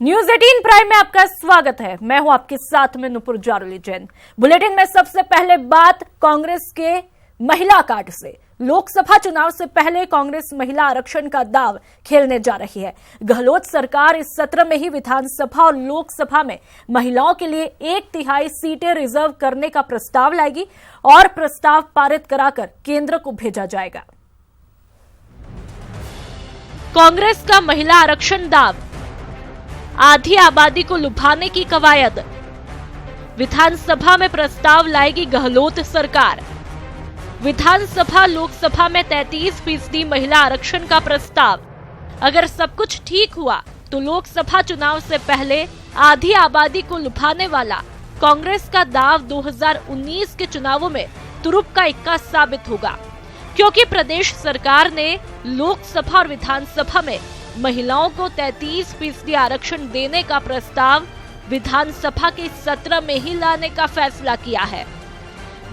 News 18 prime में आपका स्वागत है। मैं हूं आपके साथ में नुपुर जारुली जैन। बुलेटिन में सबसे पहले बात कांग्रेस के महिला कार्ड से। लोकसभा चुनाव से पहले कांग्रेस महिला आरक्षण का दांव खेलने जा रही है। गहलोत सरकार इस सत्र में ही विधानसभा और लोकसभा में महिलाओं के लिए 1/3 सीटें रिजर्व करने का प्रस्ताव लाएगी और प्रस्ताव पारित कराकर केंद्र को भेजा जाएगा। कांग्रेस का महिला आरक्षण दांव, आधी आबादी को लुभाने की कवायद। विधानसभा में प्रस्ताव लाएगी गहलोत सरकार। विधानसभा लोकसभा में 33% महिला आरक्षण का प्रस्ताव। अगर सब कुछ ठीक हुआ तो लोकसभा चुनाव से पहले आधी आबादी को लुभाने वाला कांग्रेस का दांव 2019 के चुनावों में तुरुप का इक्का साबित होगा, क्योंकि प्रदेश सरकार ने लोकसभा और विधानसभा में महिलाओं को 33% आरक्षण देने का प्रस्ताव विधानसभा के सत्र में ही लाने का फैसला किया है।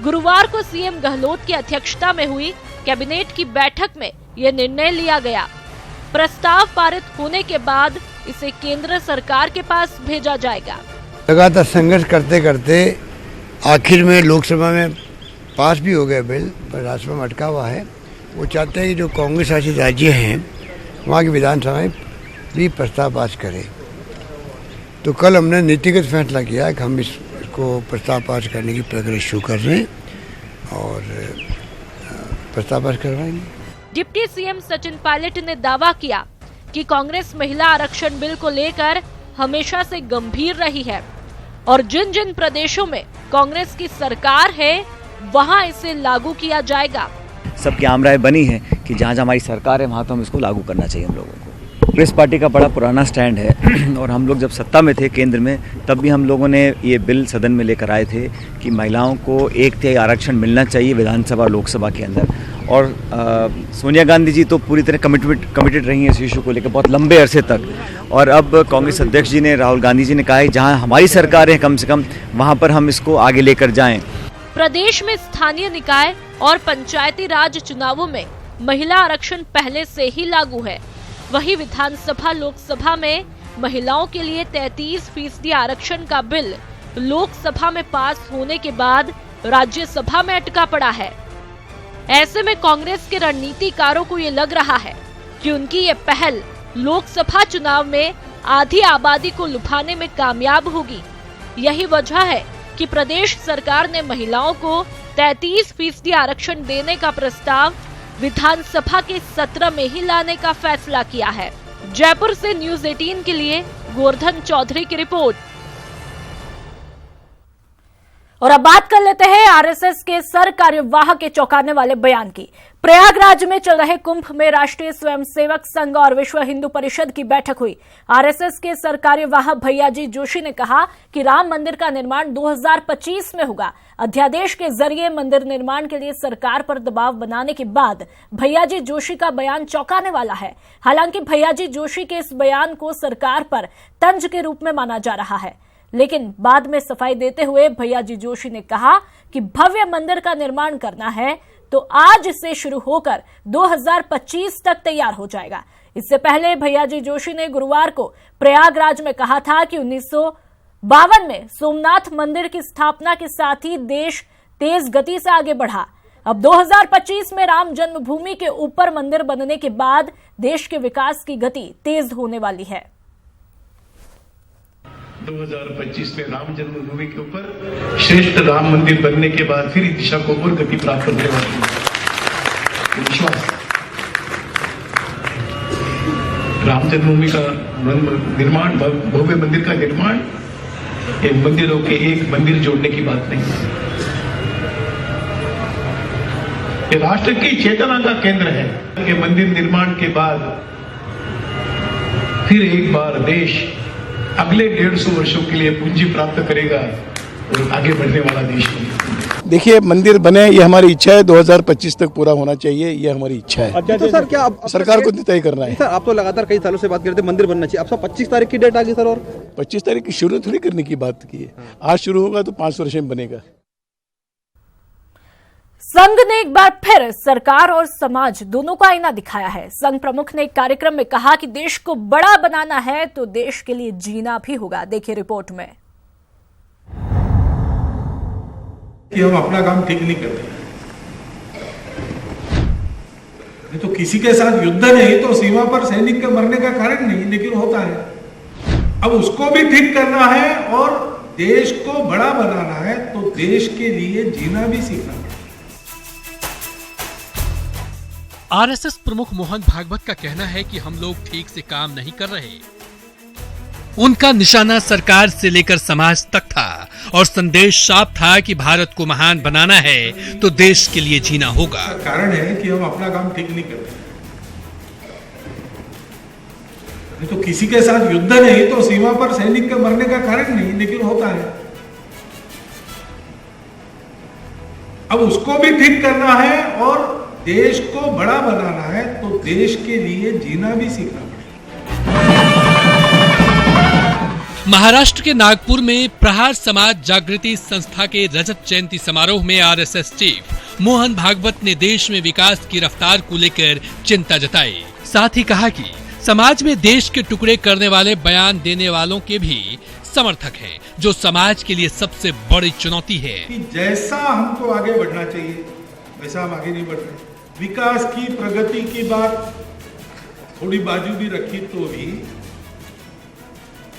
गुरुवार को सीएम गहलोत की अध्यक्षता में हुई कैबिनेट की बैठक में यह निर्णय लिया गया। प्रस्ताव पारित होने के बाद इसे केंद्र सरकार के पास भेजा जाएगा। लगातार संघर्ष करते करते आखिर में लोकसभा में पास भी हो गया बिल, पर राज्यसभा में अटका हुआ है। वो चाहते हैं कि जो कांग्रेस शासित राज्य हैं वहाँ की विधानसभा में भी प्रस्ताव पास करें। तो कल हमने नीतिगत फैसला किया कि हम इसको प्रस्ताव पास करने की प्रक्रिया शुरू कर रहे हैं और प्रस्ताव पास करवाएंगे। डिप्टी सीएम सचिन पायलट ने दावा किया कि कांग्रेस महिला आरक्षण बिल को लेकर हमेशा से गंभीर रही है और जिन जिन प्रदेशों में कांग्रेस की सरकार है वहां इसे लागू किया जाएगा। सबकी आम राय बनी है कि जहाँ जहाँ हमारी सरकार है वहाँ तो हम इसको लागू करना चाहिए। हम लोगों को कांग्रेस पार्टी का बड़ा पुराना स्टैंड है और हम लोग जब सत्ता में थे केंद्र में तब भी हम लोगों ने ये बिल सदन में लेकर आए थे कि महिलाओं को 1/3 आरक्षण मिलना चाहिए विधानसभा लोकसभा के अंदर। और सोनिया गांधी जी तो पूरी तरह कमिटेड रही हैं इस इशू को लेकर बहुत लंबे अरसे तक। और अब कांग्रेस अध्यक्ष जी ने, राहुल गांधी जी ने कहा है जहाँ हमारी सरकार है कम से कम वहाँ पर हम इसको आगे लेकर जाएं। प्रदेश में स्थानीय निकाय और पंचायती राज चुनावों में महिला आरक्षण पहले से ही लागू है। वहीं विधानसभा लोकसभा में महिलाओं के लिए 33% आरक्षण का बिल लोकसभा में पास होने के बाद राज्यसभा में अटका पड़ा है। ऐसे में कांग्रेस के रणनीतिकारों को ये लग रहा है कि उनकी ये पहल लोकसभा चुनाव में आधी आबादी को लुभाने में कामयाब होगी। यही वजह है कि प्रदेश सरकार ने महिलाओं को 33% आरक्षण देने का प्रस्ताव विधानसभा के सत्र में ही लाने का फैसला किया है। जयपुर से न्यूज 18 के लिए गोवर्धन चौधरी की रिपोर्ट। और अब बात कर लेते हैं आरएसएस के सर कार्यवाह के चौंकाने वाले बयान की। प्रयागराज में चल रहे कुंभ में राष्ट्रीय स्वयंसेवक संघ और विश्व हिंदू परिषद की बैठक हुई। आरएसएस के सर कार्यवाह भैयाजी जोशी ने कहा कि राम मंदिर का निर्माण 2025 में होगा। अध्यादेश के जरिए मंदिर निर्माण के लिए सरकार पर दबाव बनाने के बाद भैयाजी जोशी का बयान चौंकाने वाला है। हालांकि भैयाजी जोशी के इस बयान को सरकार पर तंज के रूप में माना जा रहा है, लेकिन बाद में सफाई देते हुए भैयाजी जोशी ने कहा कि भव्य मंदिर का निर्माण करना है तो आज से शुरू होकर 2025 तक तैयार हो जाएगा। इससे पहले भैयाजी जोशी ने गुरुवार को प्रयागराज में कहा था कि 1952 में सोमनाथ मंदिर की स्थापना के साथ ही देश तेज गति से आगे बढ़ा। अब 2025 में राम जन्मभूमि के ऊपर मंदिर बनने के बाद देश के विकास की गति तेज होने वाली है। 2025 में राम जन्मभूमि के ऊपर श्रेष्ठ राम मंदिर बनने के बाद फिर इस दिशा को और गति प्राप्त करने वाली है। विश्वास राम जन्मभूमि का निर्माण, भव्य मंदिर का निर्माण, ये मंदिरों के एक मंदिर जोड़ने की बात नहीं है। ये राष्ट्र की चेतना का केंद्र है कि मंदिर निर्माण के बाद फिर एक बार देश अगले 150 वर्षों के लिए पूंजी प्राप्त करेगा और आगे बढ़ने वाला देश बनेगा। देखिए, मंदिर बने ये हमारी इच्छा है, 2025 तक पूरा होना चाहिए, ये हमारी इच्छा है। अच्छा, तो सर क्या सरकार को तय करना है। सर आप तो लगातार कई सालों से बात करते मंदिर बनना चाहिए, अब सब 25 तारीख की डेट आ गई सर। और 25 तारीख की शुरू थोड़ी करने की बात की है। आज शुरू होगा तो 5 वर्ष में बनेगा। संघ ने एक बार फिर सरकार और समाज दोनों का आईना दिखाया है। संघ प्रमुख ने एक कार्यक्रम में कहा कि देश को बड़ा बनाना है तो देश के लिए जीना भी होगा। देखिए रिपोर्ट में। कि हम अपना काम ठीक नहीं करते, नहीं तो किसी के साथ युद्ध नहीं तो सीमा पर सैनिक के मरने का कारण नहीं, लेकिन होता है। अब उसको भी ठीक करना है और देश को बड़ा बनाना है तो देश के लिए जीना भी सीखना है। आरएसएस प्रमुख मोहन भागवत का कहना है कि हम लोग ठीक से काम नहीं कर रहे। उनका निशाना सरकार से लेकर समाज तक था और संदेश साफ था कि भारत को महान बनाना है तो देश के लिए जीना होगा। कारण है कि हम अपना काम ठीक नहीं करते, नहीं तो किसी के साथ युद्ध नहीं तो सीमा पर सैनिक के मरने का कारण नहीं, लेकिन होता है। अब उसको भी ठीक करना है और देश को बड़ा बनाना है तो देश के लिए जीना भी सीखना पड़ेगा। महाराष्ट्र के नागपुर में प्रहार समाज जागृति संस्था के रजत जयंती समारोह में आरएसएस चीफ मोहन भागवत ने देश में विकास की रफ्तार को लेकर चिंता जताई। साथ ही कहा कि समाज में देश के टुकड़े करने वाले बयान देने वालों के भी समर्थक हैं, जो समाज के लिए सबसे बड़ी चुनौती है। कि जैसा हमको आगे बढ़ना चाहिए वैसा हम आगे नहीं बढ़ रहे। विकास की प्रगति की बात थोड़ी बाजू भी रखी तो भी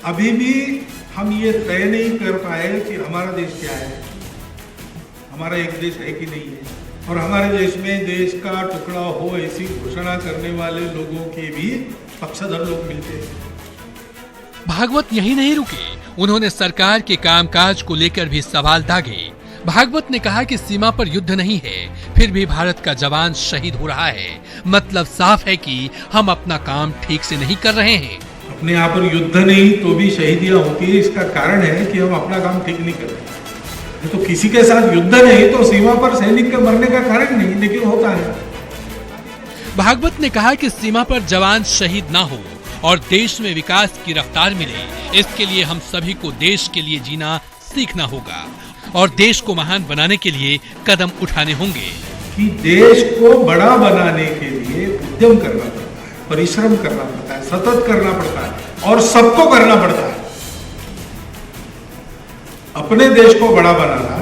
अभी भी हम ये तय नहीं कर पाए कि हमारा देश क्या है, हमारा एक देश है कि नहीं है। और हमारे देश में देश का टुकड़ा हो ऐसी घोषणा करने वाले लोगों के भी पक्षधर लोग मिलते हैं। भागवत यही नहीं रुके, उन्होंने सरकार के कामकाज को लेकर भी सवाल दागे। भागवत ने कहा कि सीमा पर युद्ध नहीं है, फिर भी भारत का जवान शहीद हो रहा है। मतलब साफ है कि हम अपना काम ठीक से नहीं कर रहे हैं। अपने यहाँ पर युद्ध नहीं तो भी शहीदियां होती है, इसका कारण है कि हम अपना काम ठीक नहीं करते। नहीं तो किसी के साथ युद्ध नहीं तो सीमा पर सैनिक के मरने का कारण नहीं, लेकिन होता है। भागवत ने कहा कि सीमा पर जवान शहीद ना हो और देश में विकास की रफ्तार मिले, इसके लिए हम सभी को देश के लिए जीना सीखना होगा और देश को महान बनाने के लिए कदम उठाने होंगे। कि देश को बड़ा बनाने के लिए उद्यम करना पड़ता है, परिश्रम करना पड़ता है, सतत करना पड़ता है और सबको करना पड़ता है। अपने देश को बड़ा बनाना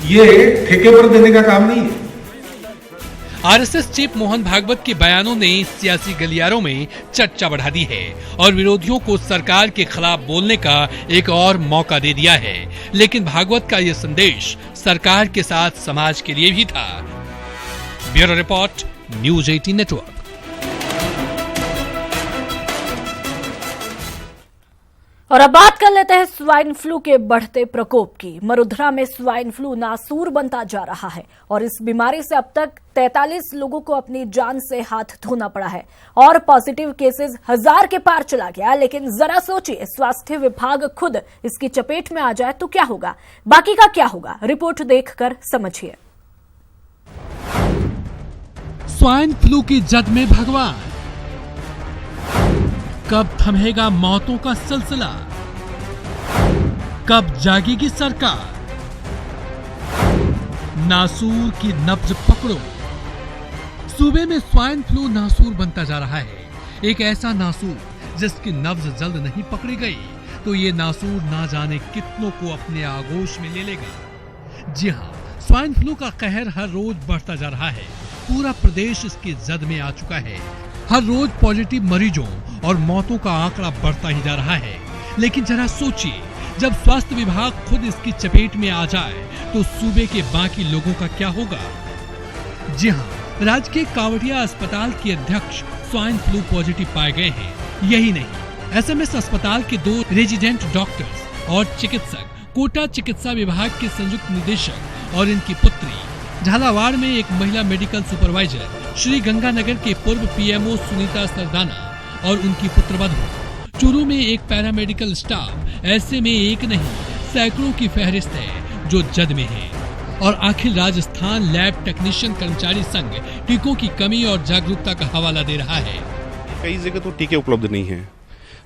ये ठेके पर देने का काम नहीं है। आरएसएस चीफ मोहन भागवत के बयानों ने सियासी गलियारों में चर्चा बढ़ा दी है और विरोधियों को सरकार के खिलाफ बोलने का एक और मौका दे दिया है। लेकिन भागवत का यह संदेश सरकार के साथ समाज के लिए भी था। Bureau report, news 18 network. और अब बात कर लेते हैं स्वाइन फ्लू के बढ़ते प्रकोप की। मरुधरा में स्वाइन फ्लू नासूर बनता जा रहा है और इस बीमारी से अब तक 43 लोगों को अपनी जान से हाथ धोना पड़ा है और पॉजिटिव केसेस 1000 के पार चला गया। लेकिन जरा सोचिए, स्वास्थ्य विभाग खुद इसकी चपेट में आ जाए तो क्या होगा, बाकी का क्या होगा? रिपोर्ट देखकर समझिए। स्वाइन फ्लू की जद में भगवान, कब थमेगा मौतों का सिलसिला, कब जागेगी सरकार, नासूर की नब्ज पकड़ो। सूबे में स्वाइन फ्लू नासूर बनता जा रहा है। एक ऐसा नासूर जिसकी नब्ज जल्द नहीं पकड़ी गई तो ये नासूर ना जाने कितनों को अपने आगोश में ले लेगा। जी हाँ, स्वाइन फ्लू का कहर हर रोज बढ़ता जा रहा है। पूरा प्रदेश इसकी जद में आ चुका है। हर रोज पॉजिटिव मरीजों और मौतों का आंकड़ा बढ़ता ही जा रहा है। लेकिन जरा सोचिए, जब स्वास्थ्य विभाग खुद इसकी चपेट में आ जाए तो सूबे के बाकी लोगों का क्या होगा? जी हाँ, राज्य के कावड़िया अस्पताल के अध्यक्ष स्वाइन फ्लू पॉजिटिव पाए गए हैं। यही नहीं, एसएमएस अस्पताल के 2 रेजिडेंट डॉक्टर्स और चिकित्सक, कोटा चिकित्सा विभाग के संयुक्त निदेशक और इनकी पुत्री, झालावाड़ में एक महिला मेडिकल सुपरवाइजर, श्री गंगानगर के पूर्व पीएमओ सुनीता सरदाना और उनकी पुत्रवधू, चूरू में एक पैरामेडिकल स्टाफ। ऐसे में एक नहीं, सैकड़ों की फहरिस्त है जो जद में है। और आखिर राजस्थान लैब टेक्नीशियन कर्मचारी संघ टीकों की कमी और जागरूकता का हवाला दे रहा है। कई जगह तो टीके उपलब्ध नहीं है,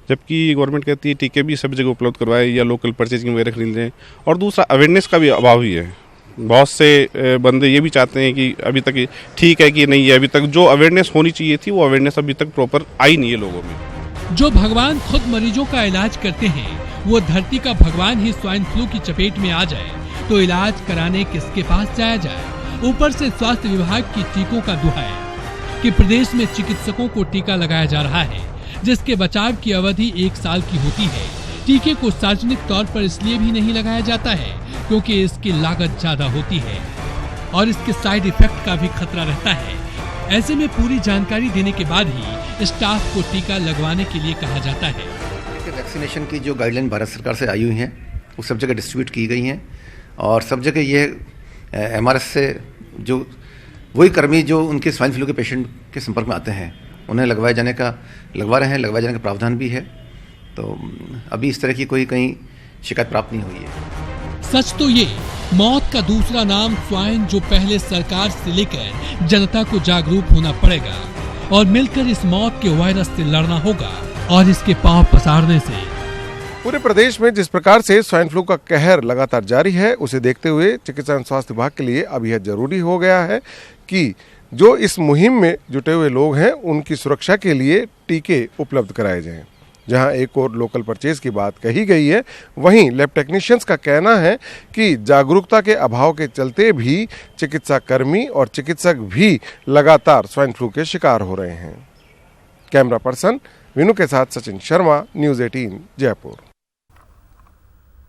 जबकि गवर्नमेंट कहती है टीके भी सब जगह उपलब्ध करवाए या लोकल परचेजिंग वगैरह खरीद लें। और दूसरा अवेयरनेस का भी अभाव ही है। बहुत से बंदे ये भी चाहते हैं कि अभी तक ठीक है कि नहीं है, अभी तक जो अवेयरनेस होनी चाहिए थी वो अवेयरनेस अभी तक प्रॉपर आई नहीं है लोगों में। जो भगवान खुद मरीजों का इलाज करते हैं, वो धरती का भगवान ही स्वाइन फ्लू की चपेट में आ जाए तो इलाज कराने किसके पास जाया जाए। ऊपर से स्वास्थ्य विभाग की टीकों का दुहा है कि प्रदेश में चिकित्सकों को टीका लगाया जा रहा है, जिसके बचाव की अवधि 1 साल की होती है। टीके को सार्वजनिक तौर पर इसलिए भी नहीं लगाया जाता है क्योंकि इसकी लागत ज्यादा होती है और इसके साइड इफेक्ट का भी खतरा रहता है। ऐसे में पूरी जानकारी देने के बाद ही स्टाफ को टीका लगवाने के लिए कहा जाता है। वैक्सीनेशन की जो गाइडलाइन भारत सरकार से आई हुई हैं वो सब जगह डिस्ट्रीब्यूट की गई हैं और सब जगह ये MRS से जो वही कर्मी जो उनके स्वाइन फ्लू के पेशेंट के संपर्क में आते हैं उन्हें लगवाए जाने का प्रावधान भी है। तो अभी इस तरह की कोई कहीं शिकायत प्राप्त नहीं हुई है। सच तो ये मौत का दूसरा नाम स्वाइन, जो पहले सरकार से लेकर जनता को जागरूक होना पड़ेगा और मिलकर इस मौत के वायरस से लड़ना होगा और इसके पांव पसारने से। पूरे प्रदेश में जिस प्रकार से स्वाइन फ्लू का कहर लगातार जारी है, उसे देखते हुए चिकित्सा एवं स्वास्थ्य विभाग के लिए अब यह जरूरी हो गया है कि जो इस मुहिम में जुटे हुए लोग हैं उनकी सुरक्षा के लिए टीके उपलब्ध कराए जाएं। जहां एक और लोकल परचेज की बात कही गई है, वहीं लैब टेक्नीशियंस का कहना है कि जागरूकता के अभाव के चलते भी चिकित्सा कर्मी और चिकित्सक भी लगातार स्वाइन फ्लू के शिकार हो रहे हैं। कैमरा पर्सन विनु के साथ सचिन शर्मा, न्यूज़ 18 जयपुर।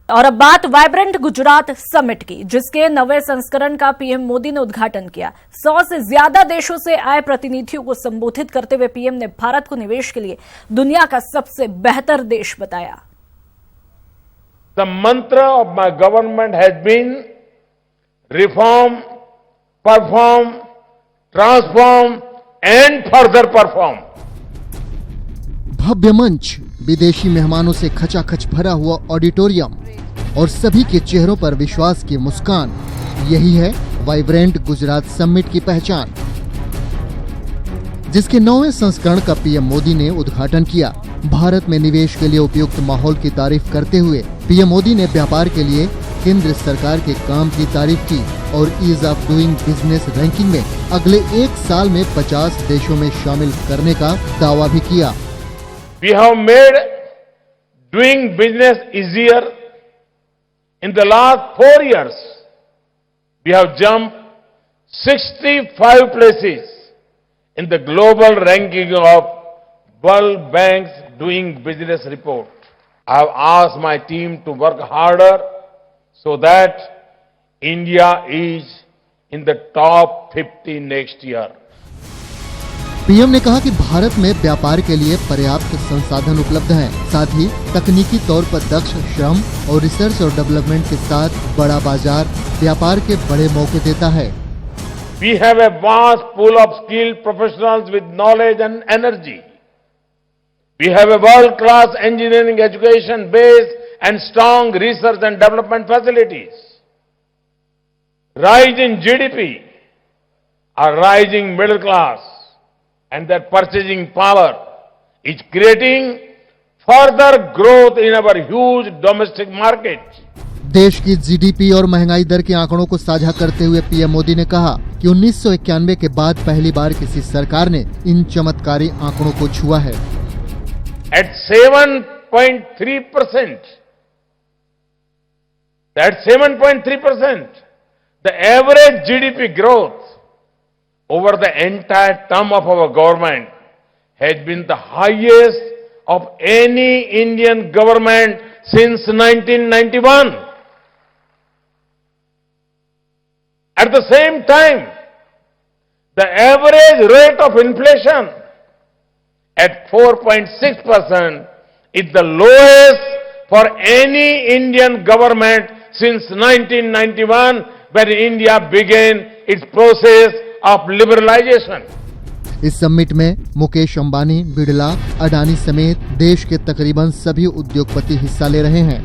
और अब बात वाइब्रेंट गुजरात समिट की, जिसके 9वें संस्करण का पीएम मोदी ने उद्घाटन किया। 100 से ज्यादा देशों से आए प्रतिनिधियों को संबोधित करते हुए पीएम ने भारत को निवेश के लिए दुनिया का सबसे बेहतर देश बताया। The mantra of my government has been reform, perform, transform and further perform. भव्य मंच, विदेशी मेहमानों से खचाखच भरा हुआ ऑडिटोरियम और सभी के चेहरों पर विश्वास की मुस्कान, यही है वाइब्रेंट गुजरात समिट की पहचान, जिसके 9वें संस्करण का पीएम मोदी ने उद्घाटन किया। भारत में निवेश के लिए उपयुक्त माहौल की तारीफ करते हुए पीएम मोदी ने व्यापार के लिए केंद्र सरकार के काम की तारीफ की और ease of doing business ranking में अगले 1 साल में 50 देशों में शामिल करने का दावा भी किया। We have made doing business easier. In the last 4 years, we have jumped 65 places in the global ranking of World Bank's Doing Business report. I have asked my team to work harder so that India is in the top 50 next year. PM ने कहा कि भारत में व्यापार के लिए पर्याप्त संसाधन उपलब्ध हैं, साथ ही तकनीकी तौर पर दक्ष श्रम और रिसर्च और डेवलपमेंट के साथ बड़ा बाजार व्यापार के बड़े मौके देता है। We have a vast pool of skilled professionals with knowledge and energy. We have a world-class engineering education base and strong research and development facilities. Rise in GDP, a rising middle class, and that purchasing power is creating further growth in our huge domestic market. देश की GDP और महंगाई दर के आंकड़ों को साझा करते हुए पीएम मोदी ने कहा कि 1991 के बाद पहली बार किसी सरकार ने इन चमत्कारी आंकड़ों को छुआ है। At 7.3%, the average GDP growth over the entire term of our government has been the highest of any Indian government since 1991. At the same time, the average rate of inflation at 4.6% is the lowest for any Indian government since 1991, when India began its process of liberalization. इस summit में मुकेश अंबानी, बिड़ला, अडानी समेत देश के तकरीबन सभी उद्योगपति हिस्सा ले रहे हैं।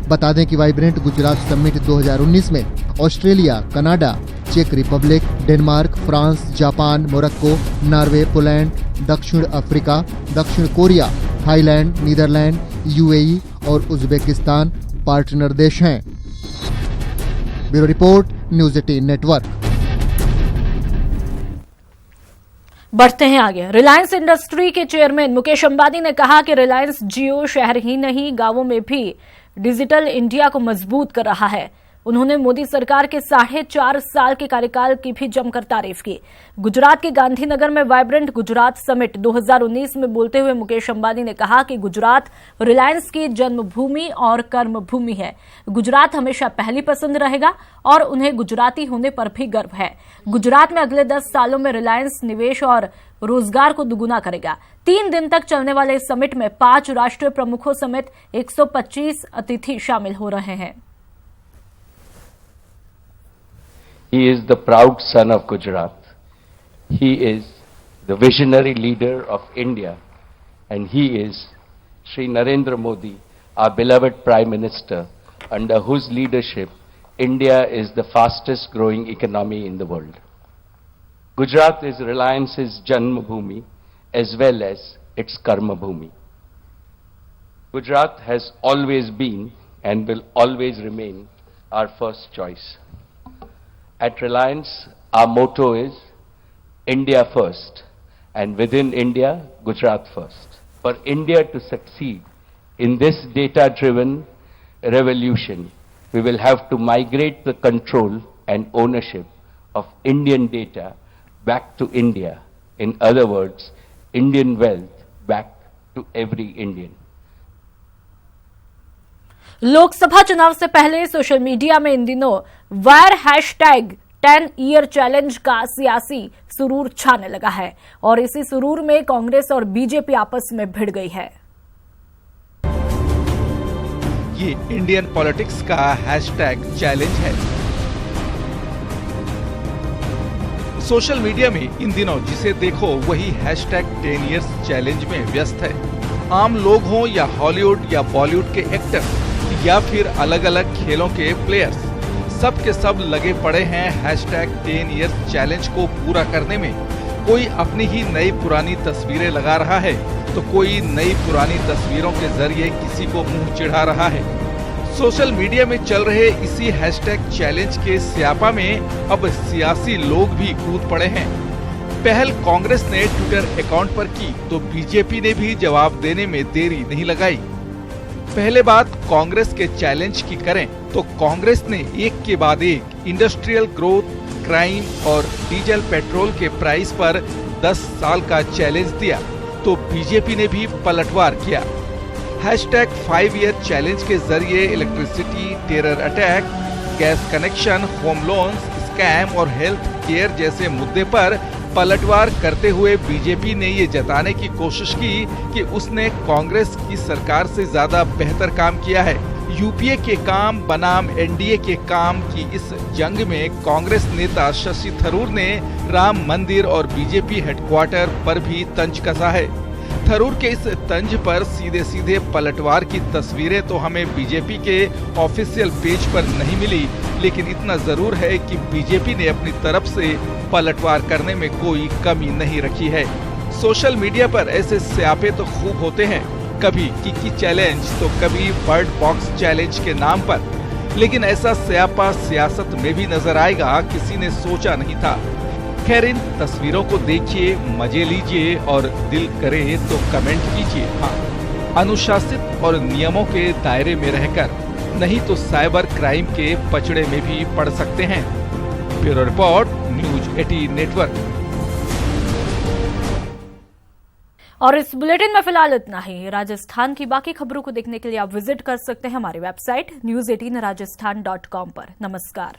बता दें कि वाइब्रेंट गुजरात समिट 2019 में ऑस्ट्रेलिया, कनाडा, चेक Republic, Denmark, France, Japan, Morocco, Norway, Poland, दक्षिण अफ्रीका, दक्षिण कोरिया, थाईलैंड, नीदरलैंड, यूएई और उज्बेकिस्तान पार्टनर देश हैं। Bureau report, news 18 network. बढ़ते हैं आगे। रिलायंस इंडस्ट्री के चेयरमैन मुकेश अंबानी ने कहा कि रिलायंस जियो शहर ही नहीं गांवों में भी डिजिटल इंडिया को मजबूत कर रहा है। उन्होंने मोदी सरकार के 4.5 साल के कार्यकाल की भी जमकर तारीफ की। गुजरात के गांधीनगर में वाइब्रेंट गुजरात समिट 2019 में बोलते हुए मुकेश अंबानी ने कहा कि गुजरात रिलायंस की जन्मभूमि और कर्मभूमि है। गुजरात हमेशा पहली पसंद रहेगा और उन्हें गुजराती होने पर भी गर्व है। गुजरात में अगले 10 सालों में रिलायंस निवेश और रोजगार को दुगुना करेगा। 3 दिन तक चलने वाले इस समिट में 5 राष्ट्रीय प्रमुखों समेत 125 अतिथि शामिल हो रहे हैं। He is the proud son of Gujarat. He is the visionary leader of India, and he is Shri Narendra Modi, our beloved Prime Minister, under whose leadership India is the fastest growing economy in the world. Gujarat is Reliance's Janmabhoomi as well as its Karmabhoomi. Gujarat has always been and will always remain our first choice. At Reliance, our motto is India first, and within India, Gujarat first. For India to succeed in this data-driven revolution, we will have to migrate the control and ownership of Indian data back to India. In other words, Indian wealth back to every Indian. Lok Sabha चुनाव से पहले social media में इन दिनों wire hashtag 10 year challenge का सियासी सुरूर छाने लगा है और इसी सुरूर में कांग्रेस और बीजेपी आपस में भिड़ गई है। ये इंडियन पॉलिटिक्स का हैशटैग चैलेंज है। सोशल मीडिया में इन दिनों जिसे देखो वही हैशटैग 10 ईयर्स चैलेंज में व्यस्त है। आम लोग हों या हॉलीवुड या बॉलीवुड के एक्टर या फिर अलग अलग खेलों के प्लेयर्स, सब के सब लगे पड़े हैं हैशटैग 10 ईयर्स चैलेंज को पूरा करने में। कोई अपनी ही नई पुरानी तस्वीरें लगा रहा है तो कोई नई पुरानी तस्वीरों के जरिए किसी को मुंह चिढ़ा रहा है। सोशल मीडिया में चल रहे इसी हैशटैग चैलेंज के स्यापा में अब सियासी लोग भी कूद पड़े हैं। पहल कांग्रेस ने ट्विटर अकाउंट पर की तो बीजेपी ने भी जवाब देने में देरी नहीं लगाई। पहले बात कांग्रेस के चैलेंज की करें तो कांग्रेस ने एक के बाद एक इंडस्ट्रियल ग्रोथ, क्राइम और डीजल पेट्रोल के प्राइस पर 10 साल का चैलेंज दिया तो बीजेपी ने भी पलटवार किया। हैशटैग 5 ईयर चैलेंज के जरिए electricity, terror attack, gas connection, home loans, scam और हेल्थ केयर जैसे मुद्दे पर पलटवार करते हुए बीजेपी ने ये जताने की कोशिश की कि उसने कांग्रेस की सरकार से ज्यादा बेहतर काम किया है। यूपीए के काम बनाम एनडीए के काम की इस जंग में कांग्रेस नेता शशि थरूर ने राम मंदिर और बीजेपी हेडक्वार्टर पर भी तंज कसा है। थरूर के इस तंज पर सीधे सीधे पलटवार की तस्वीरें तो हमें बीजेपी के ऑफिशियल पेज पर नहीं मिली, लेकिन इतना जरूर है कि बीजेपी ने अपनी तरफ से पलटवार करने में कोई कमी नहीं रखी है। सोशल मीडिया पर ऐसे स्यापे तो खूब होते हैं, कभी किकी चैलेंज तो कभी बर्ड बॉक्स चैलेंज के नाम पर, लेकिन ऐसा स्यापा सियासत में भी नजर आएगा किसी ने सोचा नहीं था। खैर, इन तस्वीरों को देखिए, मजे लीजिए और दिल करे तो कमेंट कीजिए। हाँ, अनुशासित और नियमों के दायरे में रहकर, नहीं तो साइबर क्राइम के पचड़े में भी पड़ सकते हैं। Bureau report, news 18 network. और इस बुलेटिन में फिलहाल इतना ही। राजस्थान की बाकी खबरों को देखने के लिए आप विजिट कर सकते हैं हमारी वेबसाइट news18rajasthan.com पर। नमस्कार।